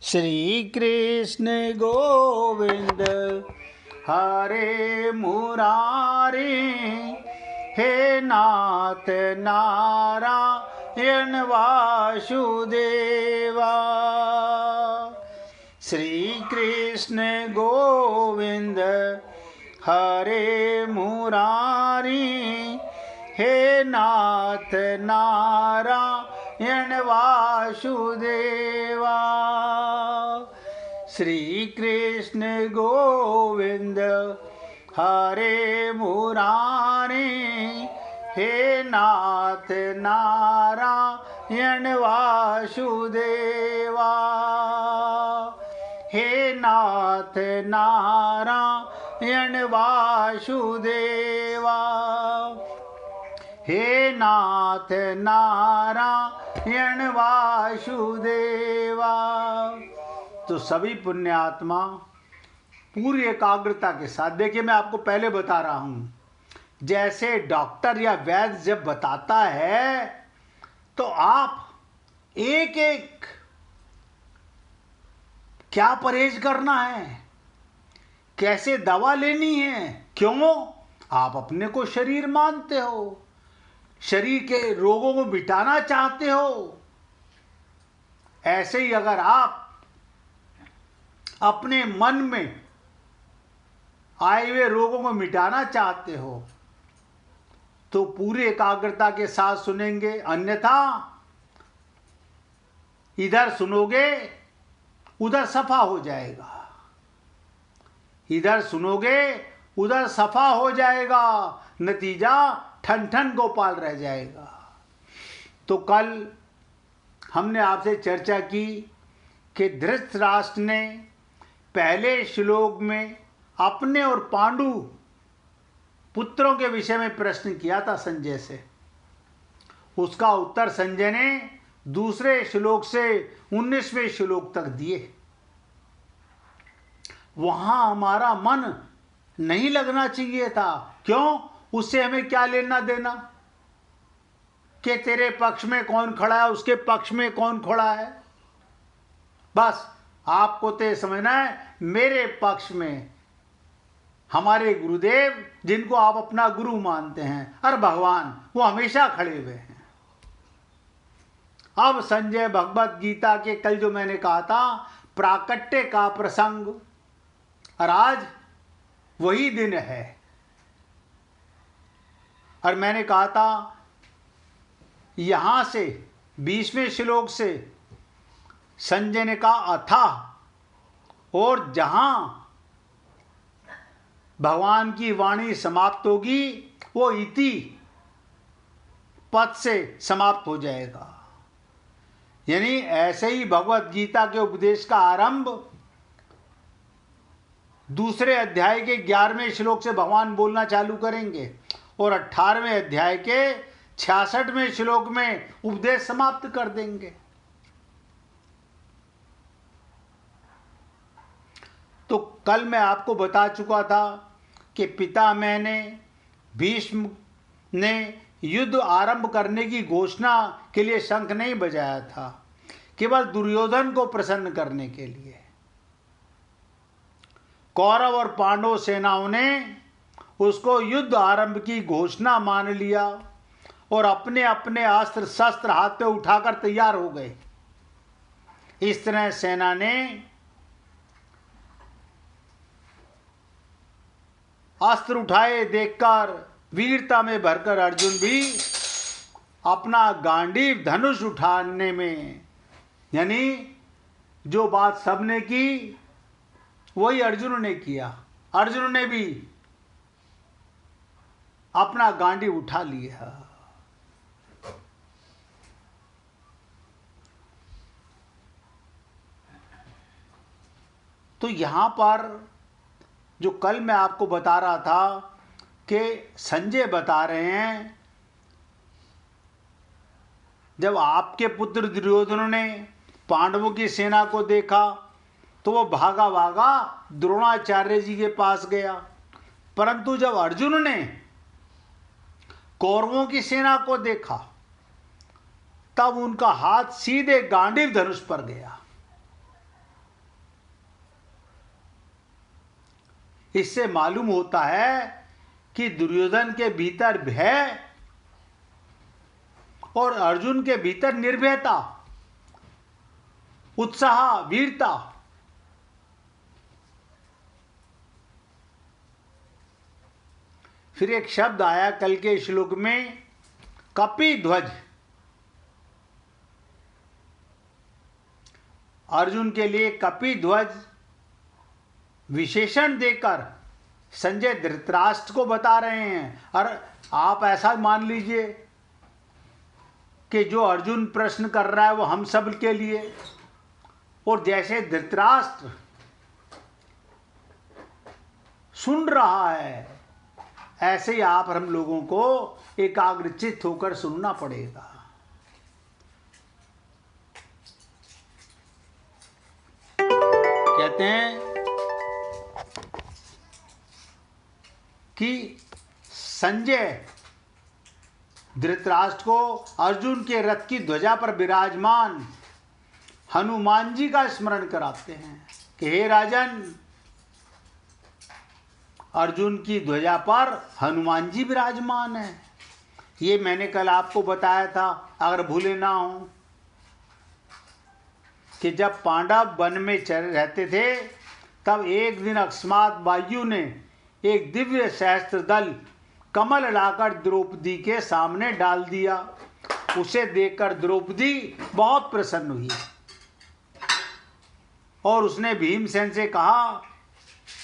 श्री कृष्ण गोविंद हरे मुरारी, हे नाथ नारायण वासुदेवा। श्री कृष्ण गोविंद हरे मुरारी, हे नाथ नारायण वासुदेवा। श्री कृष्ण गोविंद हरे मुरारी, हे नाथ नारायण वासुदेवा। हे नाथ नारायण वासुदेवा। हे नाथ नारायण वासुदेवा। तो सभी पुण्यात्मा पूरी एकाग्रता के साथ देखिए, मैं आपको पहले बता रहा हूं, जैसे डॉक्टर या वैद्य जब बताता है तो आप एक एक क्या परहेज करना है, कैसे दवा लेनी है। क्यों? आप अपने को शरीर मानते हो, शरीर के रोगों को मिटाना चाहते हो। ऐसे ही अगर आप अपने मन में आए हुए रोगों को मिटाना चाहते हो तो पूरी एकाग्रता के साथ सुनेंगे, अन्यथा इधर सुनोगे उधर सफा हो जाएगा, इधर सुनोगे उधर सफा हो जाएगा, नतीजा ठन ठन गोपाल रह जाएगा। तो कल हमने आपसे चर्चा की कि धृतराष्ट्र ने पहले श्लोक में अपने और पांडु पुत्रों के विषय में प्रश्न किया था संजय से। उसका उत्तर संजय ने दूसरे श्लोक से 19वें श्लोक तक दिए। वहां हमारा मन नहीं लगना चाहिए था। क्यों? उससे हमें क्या लेना देना कि तेरे पक्ष में कौन खड़ा है, उसके पक्ष में कौन खड़ा है। बस आपको तो समझना है, मेरे पक्ष में हमारे गुरुदेव, जिनको आप अपना गुरु मानते हैं, और भगवान, वो हमेशा खड़े हुए हैं। अब संजय भगवत गीता के कल जो मैंने कहा था प्राकट्य का प्रसंग, और आज वही दिन है। और मैंने कहा था यहां से 20वें श्लोक से संजय ने कहा अथाह, और जहां भगवान की वाणी समाप्त होगी वो इति पद से समाप्त हो जाएगा। यानी ऐसे ही भगवत गीता के उपदेश का आरंभ दूसरे अध्याय के 11वें श्लोक से भगवान बोलना चालू करेंगे और 18वें अध्याय के 66वें श्लोक में उपदेश समाप्त कर देंगे। तो कल मैं आपको बता चुका था कि पितामह ने, भीष्म ने युद्ध आरंभ करने की घोषणा के लिए शंख नहीं बजाया था, केवल दुर्योधन को प्रसन्न करने के लिए। कौरव और पांडव सेनाओं ने उसको युद्ध आरंभ की घोषणा मान लिया और अपने अपने अस्त्र शस्त्र हाथ पे उठाकर तैयार हो गए। इस तरह सेना ने अस्त्र उठाए देखकर वीरता में भरकर अर्जुन भी अपना गांडीव धनुष उठाने में, यानी जो बात सबने की वही अर्जुन ने किया। अर्जुन ने भी अपना गांडीव उठा लिया। तो यहां पर जो कल मैं आपको बता रहा था कि संजय बता रहे हैं, जब आपके पुत्र दुर्योधन ने पांडवों की सेना को देखा तो वो भागा भागा द्रोणाचार्य जी के पास गया, परंतु जब अर्जुन ने कौरवों की सेना को देखा तब उनका हाथ सीधे गांडीव धनुष पर गया। इससे मालूम होता है कि दुर्योधन के भीतर भय और अर्जुन के भीतर निर्भयता, उत्साह, वीरता। फिर एक शब्द आया कल के श्लोक में, कपिध्वज। अर्जुन के लिए कपिध्वज विशेषण देकर संजय धृतराष्ट्र को बता रहे हैं। और आप ऐसा मान लीजिए कि जो अर्जुन प्रश्न कर रहा है वो हम सब के लिए, और जैसे धृतराष्ट्र सुन रहा है, ऐसे ही आप हम लोगों को एकाग्रचित्त होकर सुनना पड़ेगा। कहते हैं कि संजय धृतराष्ट्र को अर्जुन के रथ की ध्वजा पर विराजमान हनुमान जी का स्मरण कराते हैं कि हे राजन, अर्जुन की ध्वजा पर हनुमान जी विराजमान है। ये मैंने कल आपको बताया था, अगर भूले ना हो, कि जब पांडव वन में रहते थे तब एक दिन अकस्मात वायु ने एक दिव्य सहस्त्र दल कमल लाकर द्रौपदी के सामने डाल दिया। उसे देखकर द्रौपदी बहुत प्रसन्न हुई और उसने भीमसेन से कहा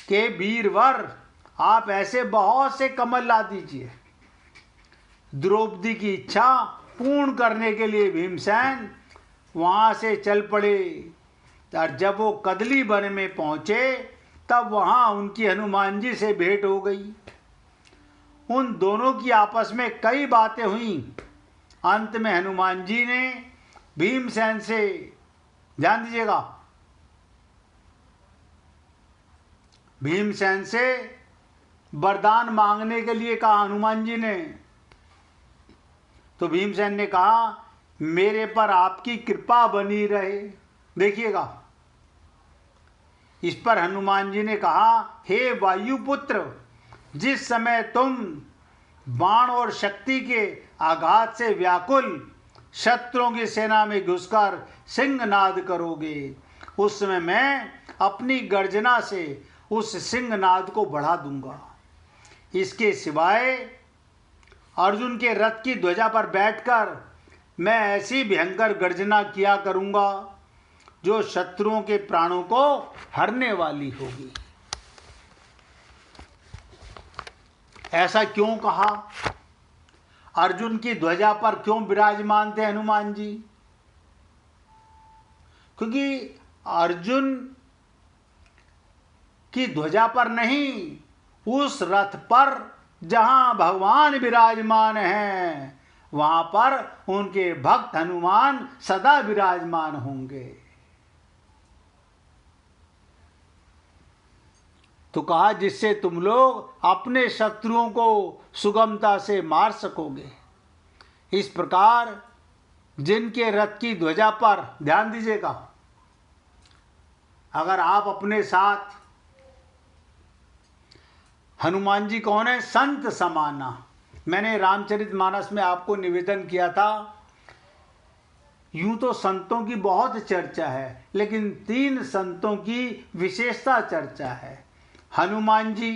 कि वीरवर, आप ऐसे बहुत से कमल ला दीजिए। द्रौपदी की इच्छा पूर्ण करने के लिए भीमसेन वहाँ से चल पड़े। और जब वो कदली वन में पहुँचे तब वहाँ उनकी हनुमान जी से भेंट हो गई। उन दोनों की आपस में कई बातें हुई। अंत में हनुमान जी ने भीमसेन से, ध्यान दीजिएगा, भीमसेन से वरदान मांगने के लिए कहा हनुमान जी ने। तो भीमसेन ने कहा, मेरे पर आपकी कृपा बनी रहे। देखिएगा, इस पर हनुमान जी ने कहा, हे वायुपुत्र, जिस समय तुम बाण और शक्ति के आघात से व्याकुल शत्रुओं की सेना में घुसकर सिंहनाद करोगे, उस समय मैं अपनी गर्जना से उस सिंहनाद को बढ़ा दूंगा। इसके सिवाय अर्जुन के रथ की ध्वजा पर बैठकर मैं ऐसी भयंकर गर्जना किया करूंगा जो शत्रुओं के प्राणों को हरने वाली होगी। ऐसा क्यों कहा? अर्जुन की ध्वजा पर क्यों विराजमान थे हनुमान जी? क्योंकि अर्जुन की ध्वजा पर नहीं, उस रथ पर जहां भगवान विराजमान हैं, वहां पर उनके भक्त हनुमान सदा विराजमान होंगे। तो कहा, जिससे तुम लोग अपने शत्रुओं को सुगमता से मार सकोगे। इस प्रकार जिनके रथ की ध्वजा पर, ध्यान दीजिएगा, अगर आप अपने साथ, हनुमान जी कौन है? संत समाना। मैंने रामचरितमानस में आपको निवेदन किया था, यूं तो संतों की बहुत चर्चा है, लेकिन 3 संतों की विशेषता चर्चा है। हनुमान जी,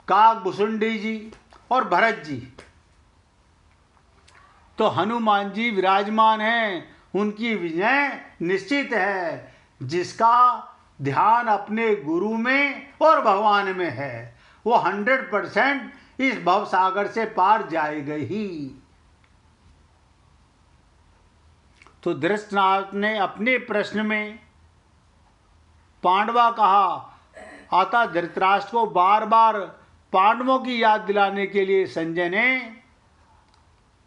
काकभूषुंडी जी और भरत जी। तो हनुमान जी विराजमान हैं, उनकी विजय निश्चित है। जिसका ध्यान अपने गुरु में और भगवान में है, वो 100% इस भवसागर से पार जाएगा ही। तो धृतराष्ट्र ने अपने प्रश्न में पांडवा कहा, अतः धृतराष्ट्र को बार बार पांडवों की याद दिलाने के लिए संजय ने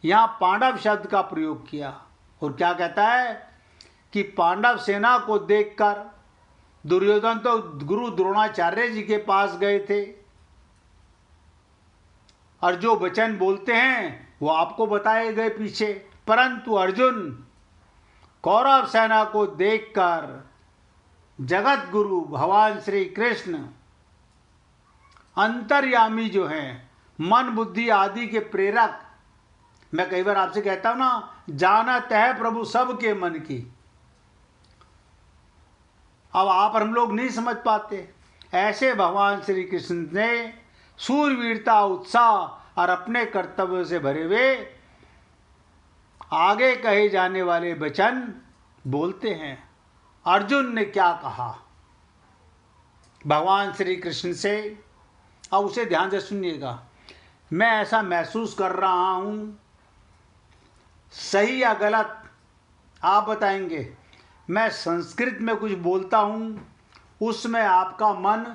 यहाँ पांडव शब्द का प्रयोग किया। और क्या कहता है कि पांडव सेना को देखकर दुर्योधन तो गुरु द्रोणाचार्य जी के पास गए थे, और जो वचन बोलते हैं वो आपको बताए गए पीछे। परंतु अर्जुन कौरव सेना को देखकर जगत गुरु भगवान श्री कृष्ण अंतर्यामी जो हैं, मन बुद्धि आदि के प्रेरक। मैं कई बार आपसे कहता हूं ना, जानत है प्रभु सबके मन की। अब आप हम लोग नहीं समझ पाते। ऐसे भगवान श्री कृष्ण ने सूरवीरता, उत्साह और अपने कर्तव्य से भरे हुए आगे कहे जाने वाले वचन बोलते हैं। अर्जुन ने क्या कहा भगवान श्री कृष्ण से, अब उसे ध्यान से सुनिएगा। मैं ऐसा महसूस कर रहा हूं, सही या गलत आप बताएंगे। मैं संस्कृत में कुछ बोलता हूं, उसमें आपका मन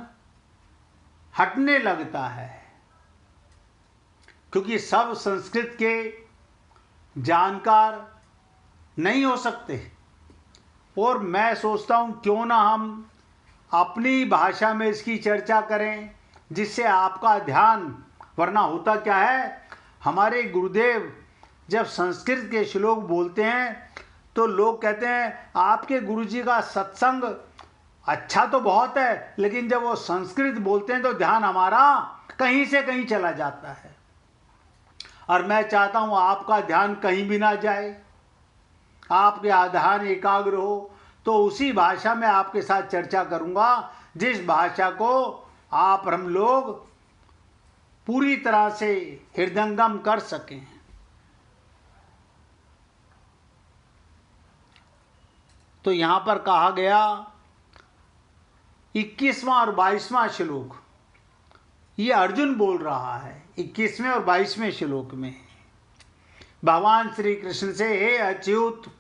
हटने लगता है, क्योंकि सब संस्कृत के जानकार नहीं हो सकते। और मैं सोचता हूं क्यों ना हम अपनी भाषा में इसकी चर्चा करें, जिससे आपका ध्यान, वरना होता क्या है, हमारे गुरुदेव जब संस्कृत के श्लोक बोलते हैं तो लोग कहते हैं आपके गुरुजी का सत्संग अच्छा तो बहुत है, लेकिन जब वो संस्कृत बोलते हैं तो ध्यान हमारा कहीं से कहीं चला जाता है। और मैं चाहता हूं आपका ध्यान कहीं भी ना जाए, आपके ध्यान एकाग्र हो। तो उसी भाषा में आपके साथ चर्चा करूंगा जिस भाषा को आप हम लोग पूरी तरह से हृदयंगम कर सकें। तो यहां पर कहा गया 21वां और 22वां श्लोक, ये अर्जुन बोल रहा है 21वें और 22वें श्लोक में भगवान श्री कृष्ण से, हे अच्युत,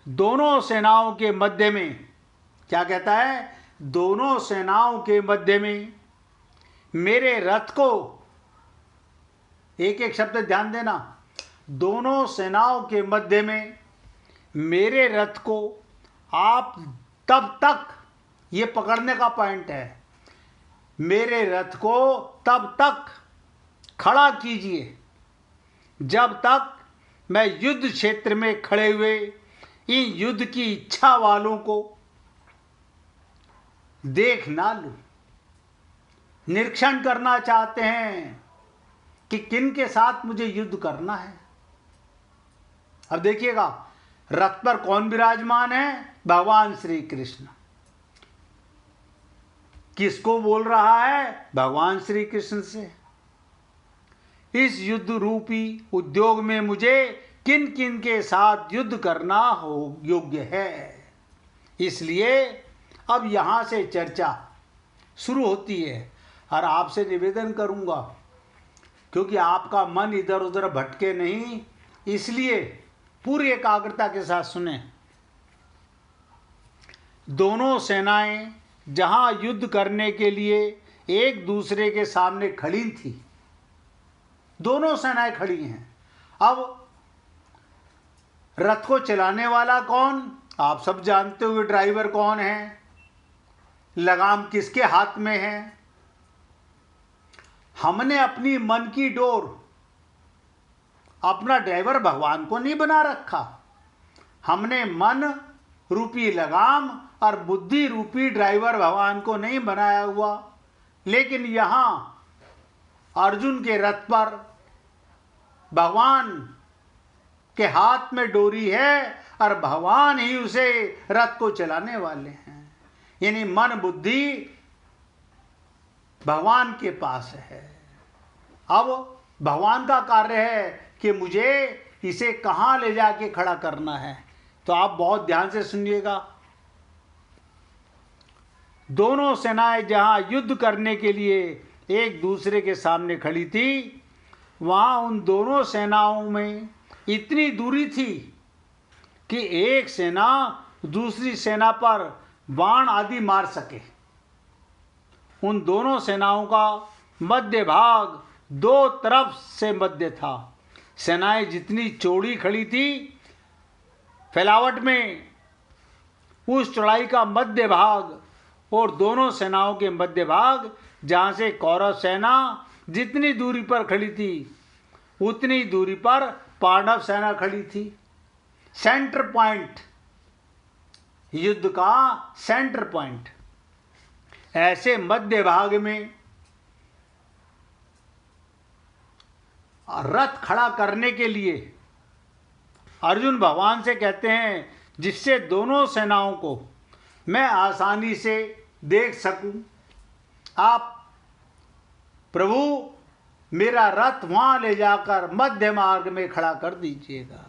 दोनों सेनाओं के मध्य में, क्या कहता है, दोनों सेनाओं के मध्य में मेरे रथ को, एक एक शब्द ध्यान देना, दोनों सेनाओं के मध्य में मेरे रथ को आप तब तक, ये पकड़ने का पॉइंट है, मेरे रथ को तब तक खड़ा कीजिए जब तक मैं युद्ध क्षेत्र में खड़े हुए इन युद्ध की इच्छा वालों को देख ना लूं। निरीक्षण करना चाहते हैं कि किन के साथ मुझे युद्ध करना है। अब देखिएगा, रथ पर कौन विराजमान है, भगवान श्री कृष्ण। किसको बोल रहा है, भगवान श्री कृष्ण से। इस युद्ध रूपी उद्योग में मुझे किन किन के साथ युद्ध करना हो योग्य है। इसलिए अब यहां से चर्चा शुरू होती है और आपसे निवेदन करूंगा, क्योंकि आपका मन इधर उधर भटके नहीं, इसलिए पूरी एकाग्रता के साथ सुने। दोनों सेनाएं जहां युद्ध करने के लिए एक दूसरे के सामने खड़ी थी, दोनों सेनाएं खड़ी हैं। अब रथ को चलाने वाला कौन, आप सब जानते हुए ड्राइवर कौन है, लगाम किसके हाथ में है। हमने अपनी मन की डोर, अपना ड्राइवर भगवान को नहीं बना रखा, हमने मन रूपी लगाम और बुद्धि रूपी ड्राइवर भगवान को नहीं बनाया हुआ। लेकिन यहां अर्जुन के रथ पर भगवान के हाथ में डोरी है और भगवान ही उसे रथ को चलाने वाले हैं। यानी मन बुद्धि भगवान के पास है। अब भगवान का कार्य है कि मुझे इसे कहां ले जाके खड़ा करना है। तो आप बहुत ध्यान से सुनिएगा। दोनों सेनाएं जहां युद्ध करने के लिए एक दूसरे के सामने खड़ी थी, वहां उन दोनों सेनाओं में इतनी दूरी थी कि एक सेना दूसरी सेना पर बाण आदि मार सके। उन दोनों सेनाओं का मध्य भाग दो तरफ से मध्य था। सेनाएं जितनी चौड़ी खड़ी थी फैलावट में, उस चौड़ाई का मध्य भाग और दोनों सेनाओं के मध्य भाग, जहां से कौरव सेना जितनी दूरी पर खड़ी थी उतनी दूरी पर पांडव सेना खड़ी थी। सेंटर पॉइंट, युद्ध का सेंटर पॉइंट। ऐसे मध्य भाग में रथ खड़ा करने के लिए अर्जुन भगवान से कहते हैं, जिससे दोनों सेनाओं को मैं आसानी से देख सकूं, आप प्रभु मेरा रथ वहां ले जाकर मध्य मार्ग में खड़ा कर दीजिएगा।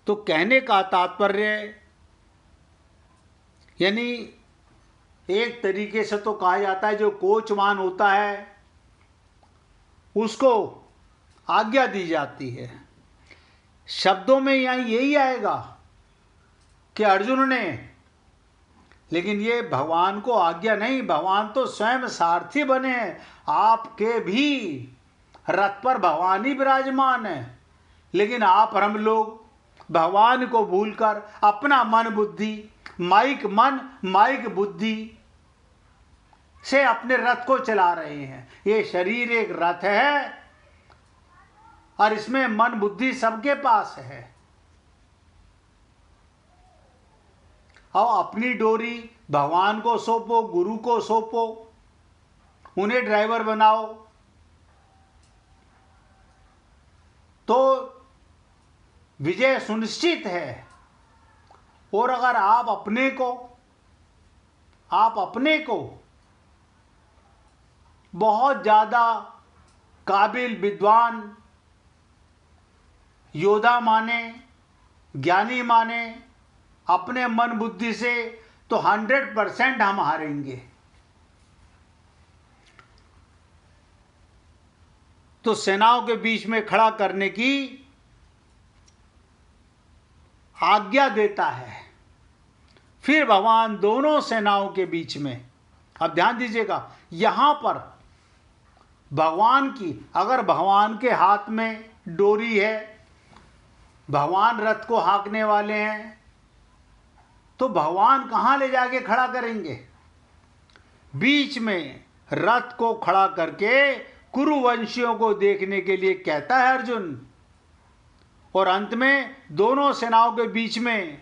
तो कहने का तात्पर्य, यानी एक तरीके से तो कहा जाता है जो कोचवान होता है उसको आज्ञा दी जाती है। शब्दों में यहाँ यही आएगा कि अर्जुन ने, लेकिन ये भगवान को आज्ञा नहीं, भगवान तो स्वयं सारथी बने हैं। आपके भी रथ पर भगवान ही विराजमान है, लेकिन आप और हम लोग भगवान को भूलकर अपना मन बुद्धि, माइक मन माइक बुद्धि से अपने रथ को चला रहे हैं। ये शरीर एक रथ है और इसमें मन बुद्धि सबके पास है। और अपनी डोरी भगवान को सौंपो, गुरु को सौंपो, उन्हें ड्राइवर बनाओ, तो विजय सुनिश्चित है। और अगर आप अपने को बहुत ज़्यादा काबिल, विद्वान, योद्धा माने, ज्ञानी माने अपने मन बुद्धि से, तो 100% हम हारेंगे। तो सेनाओं के बीच में खड़ा करने की आज्ञा देता है। फिर भगवान दोनों सेनाओं के बीच में, अब ध्यान दीजिएगा, यहां पर भगवान की, अगर भगवान के हाथ में डोरी है, भगवान रथ को हाँकने वाले हैं, तो भगवान कहां ले जाके खड़ा करेंगे? बीच में रथ को खड़ा करके कुरुवंशियों को देखने के लिए कहता है अर्जुन। और अंत में दोनों सेनाओं के बीच में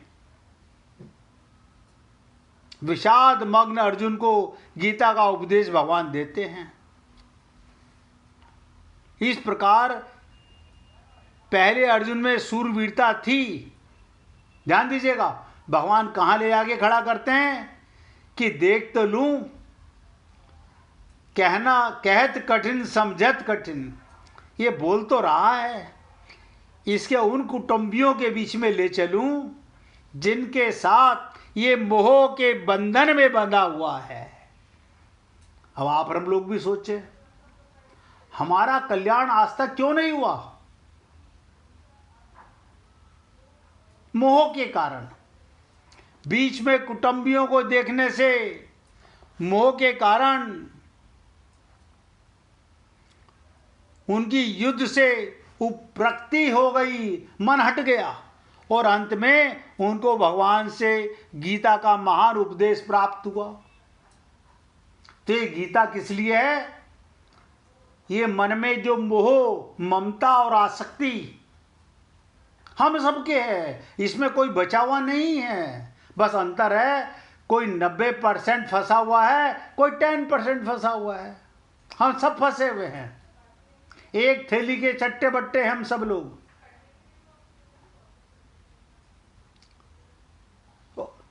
विषाद मग्न अर्जुन को गीता का उपदेश भगवान देते हैं। इस प्रकार पहले अर्जुन में सूरवीरता थी। ध्यान दीजिएगा, भगवान कहां ले जाके खड़ा करते हैं कि देख तो लूं, कहत कठिन समझत कठिन। ये बोल तो रहा है, इसके उन कुटुंबियों के बीच में ले चलूं जिनके साथ ये मोह के बंधन में बंधा हुआ है। अब आप हम लोग भी सोचे, हमारा कल्याण आज तक क्यों नहीं हुआ? मोह के कारण। बीच में कुटुंबियों को देखने से, मोह के कारण उनकी युद्ध से उपरक्ति हो गई, मन हट गया, और अंत में उनको भगवान से गीता का महान उपदेश प्राप्त हुआ। तो ये गीता किस लिए है? ये मन में जो मोह, ममता और आसक्ति हम सबके है, इसमें कोई बचा हुआ नहीं है। बस अंतर है, कोई 90% फंसा हुआ है, कोई 10% फंसा हुआ है। हम सब फंसे हुए हैं, एक थैली के चट्टे बट्टे हम सब लोग।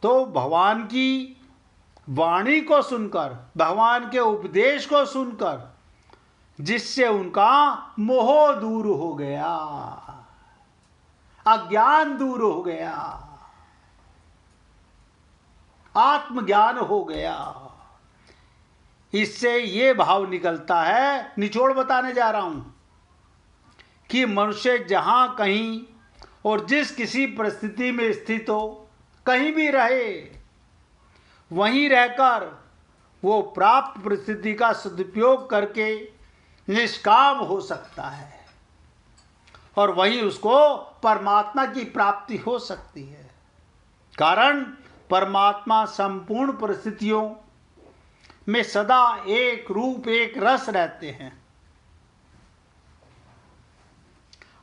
तो भगवान की वाणी को सुनकर, भगवान के उपदेश को सुनकर, जिससे उनका मोह दूर हो गया, अज्ञान दूर हो गया, आत्मज्ञान हो गया। इससे ये भाव निकलता है, निचोड़ बताने जा रहा हूं, कि मनुष्य जहां कहीं और जिस किसी परिस्थिति में स्थित हो, कहीं भी रहे, वहीं रहकर वो प्राप्त परिस्थिति का सदुपयोग करके निष्काम हो सकता है, और वहीं उसको परमात्मा की प्राप्ति हो सकती है। कारण परमात्मा संपूर्ण परिस्थितियों में सदा एक रूप, एक रस रहते हैं।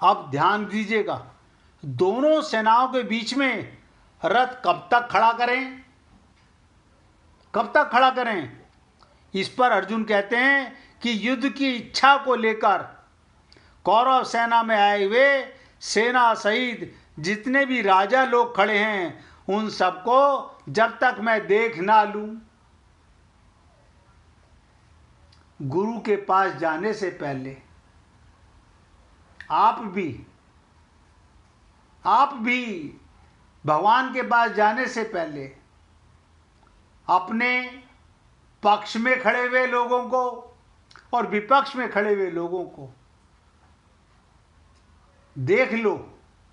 अब ध्यान दीजिएगा, दोनों सेनाओं के बीच में रथ कब तक खड़ा करें? कब तक खड़ा करें? इस पर अर्जुन कहते हैं कि युद्ध की इच्छा को लेकर कौरव सेना में आए हुए सेना सहित जितने भी राजा लोग खड़े हैं उन सबको जब तक मैं देख ना लूं, गुरु के पास जाने से पहले आप भी भगवान के पास जाने से पहले अपने पक्ष में खड़े हुए लोगों को और विपक्ष में खड़े हुए लोगों को देख लो,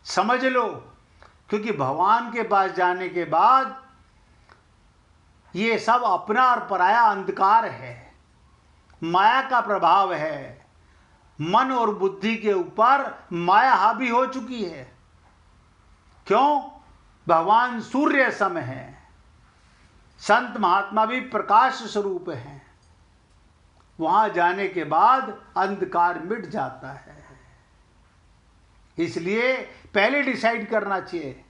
समझ लो, क्योंकि भगवान के पास जाने के बाद ये सब अपना और पराया अंधकार है, माया का प्रभाव है। मन और बुद्धि के ऊपर माया हावी हो चुकी है। क्यों? भगवान सूर्य सम है, संत महात्मा भी प्रकाश स्वरूप हैं। वहां जाने के बाद अंधकार मिट जाता है। इसलिए पहले डिसाइड करना चाहिए।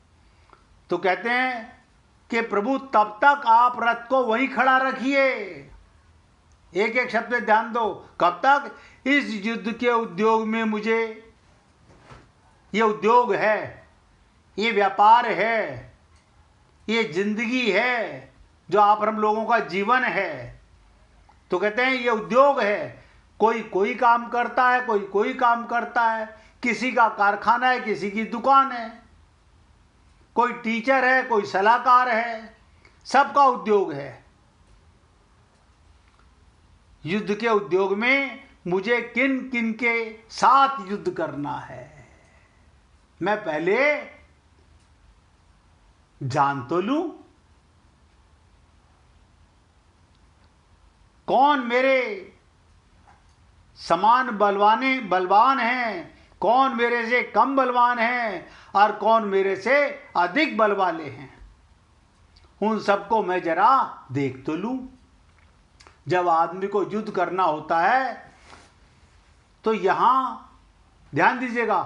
तो कहते हैं कि प्रभु तब तक आप रथ को वहीं खड़ा रखिए। एक एक शब्द पे ध्यान दो। कब तक? इस युद्ध के उद्योग में मुझे, ये उद्योग है, ये व्यापार है, ये जिंदगी है, जो आप हम लोगों का जीवन है। तो कहते हैं ये उद्योग है। कोई कोई काम करता है, कोई कोई काम करता है। किसी का कारखाना है, किसी की दुकान है, कोई टीचर है, कोई सलाहकार है, सबका उद्योग है। युद्ध के उद्योग में मुझे किन किन के साथ युद्ध करना है, मैं पहले जान तो लूं। कौन मेरे समान बलवान हैं, कौन मेरे से कम बलवान हैं और कौन मेरे से अधिक बल वाले हैं, उन सबको मैं जरा देख तो लूं। जब आदमी को युद्ध करना होता है तो यहां ध्यान दीजिएगा,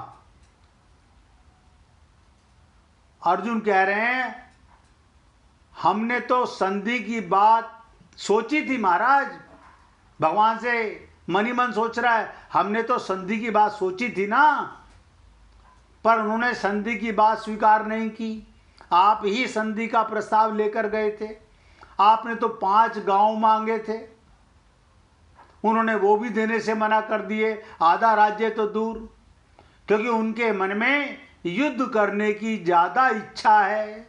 अर्जुन कह रहे हैं हमने तो संधि की बात सोची थी महाराज। भगवान से मन ही मन सोच रहा है, हमने तो संधि की बात सोची थी ना, पर उन्होंने संधि की बात स्वीकार नहीं की। आप ही संधि का प्रस्ताव लेकर गए थे। आपने तो 5 गांव मांगे थे, उन्होंने वो भी देने से मना कर दिए। आधा राज्य तो दूर, क्योंकि उनके मन में युद्ध करने की ज्यादा इच्छा है।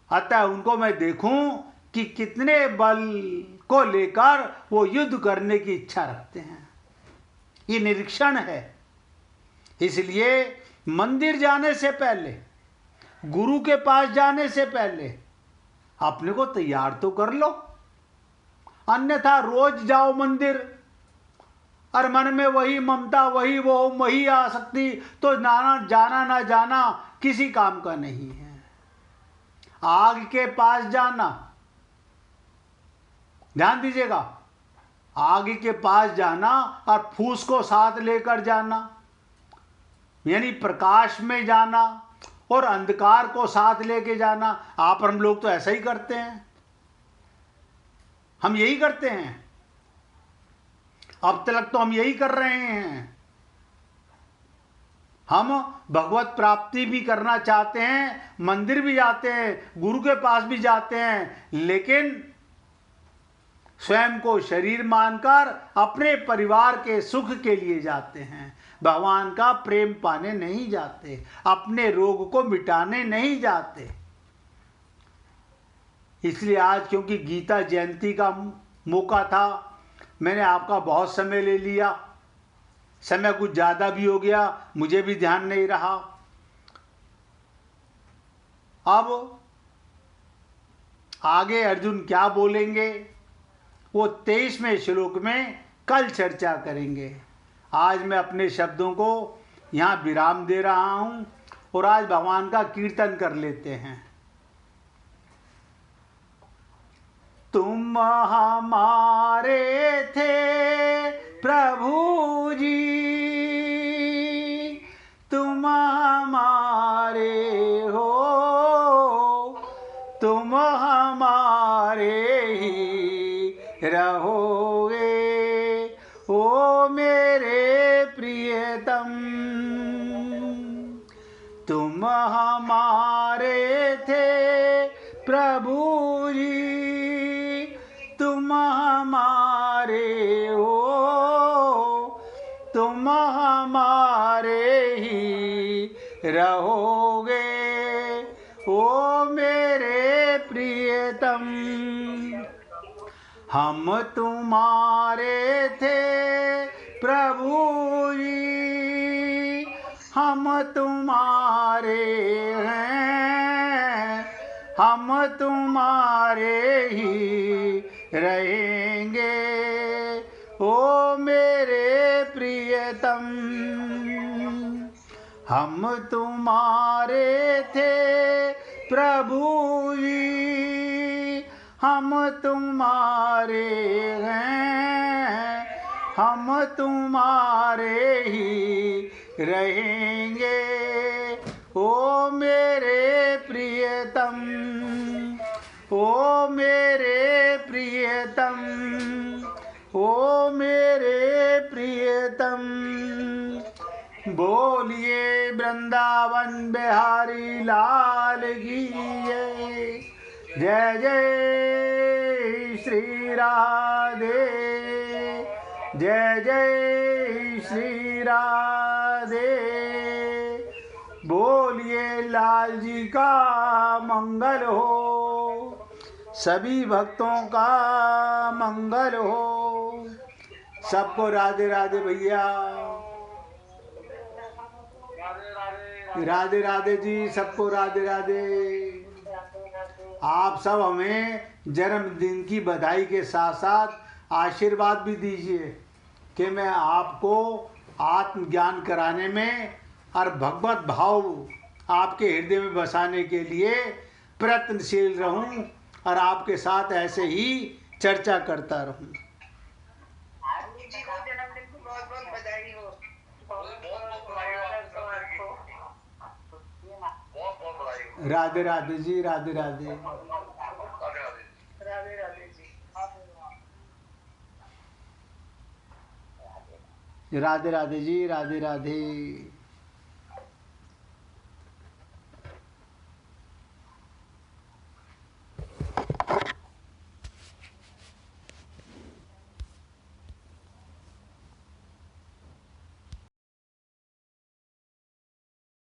अतः उनको मैं देखूं कि कितने बल को लेकर वो युद्ध करने की इच्छा रखते हैं। ये निरीक्षण है। इसलिए मंदिर जाने से पहले, गुरु के पास जाने से पहले अपने को तैयार तो कर लो। अन्यथा रोज जाओ मंदिर और मन में वही ममता, वही आसक्ति, तो जाना ना जाना किसी काम का नहीं है। आग के पास जाना, ध्यान दीजिएगा, आग के पास जाना और फूस को साथ लेकर जाना, यानी प्रकाश में जाना और अंधकार को साथ लेके जाना। आप हम लोग तो ऐसा ही करते हैं, हम यही करते हैं। अब तक तो हम यही कर रहे हैं। हम भगवत प्राप्ति भी करना चाहते हैं, मंदिर भी जाते हैं, गुरु के पास भी जाते हैं, लेकिन स्वयं को शरीर मानकर अपने परिवार के सुख के लिए जाते हैं। भगवान का प्रेम पाने नहीं जाते, अपने रोग को मिटाने नहीं जाते। इसलिए आज क्योंकि गीता जयंती का मौका था, मैंने आपका बहुत समय ले लिया। समय कुछ ज़्यादा भी हो गया, मुझे भी ध्यान नहीं रहा। अब आगे अर्जुन क्या बोलेंगे वो 23वें श्लोक में कल चर्चा करेंगे। आज मैं अपने शब्दों को यहाँ विराम दे रहा हूँ और आज भगवान का कीर्तन कर लेते हैं। तुम हमारे थे प्रभु जी, तुम हमारे हो, तुम हमारे ही तुम हमारे थे प्रभु जी, तुम हमारे हो, तुम हमारे ही रहोगे ओ मेरे प्रियतम। हम तुम्हारे थे प्रभु जी, हम तुम्हारे हैं, हम तुम्हारे ही रहेंगे ओ मेरे प्रियतम। हम तुम्हारे थे प्रभु जी, हम तुम्हारे हैं, हम तुम्हारे ही रहेंगे ओ मेरे प्रियतम, ओ मेरे प्रियतम, ओ मेरे प्रियतम। बोलिए वृंदावन बिहारी लाल की जय। जय जय श्री राधे, जय जय श्री राधे। बोलिए लाल जी का मंगल हो, सभी भक्तों का मंगल हो। सबको राधे राधे भैया, राधे राधे जी, सबको राधे राधे। आप सब हमें जन्मदिन की बधाई के साथ साथ आशीर्वाद भी दीजिए कि मैं आपको आत्मज्ञान कराने में और भगवत भाव आपके हृदय में बसाने के लिए प्रयत्नशील रहूं और आपके साथ ऐसे ही चर्चा करता रहूं। राधे राधे जी, राधे राधे, राधे राधे जी, राधे राधे जी, राधे राधे।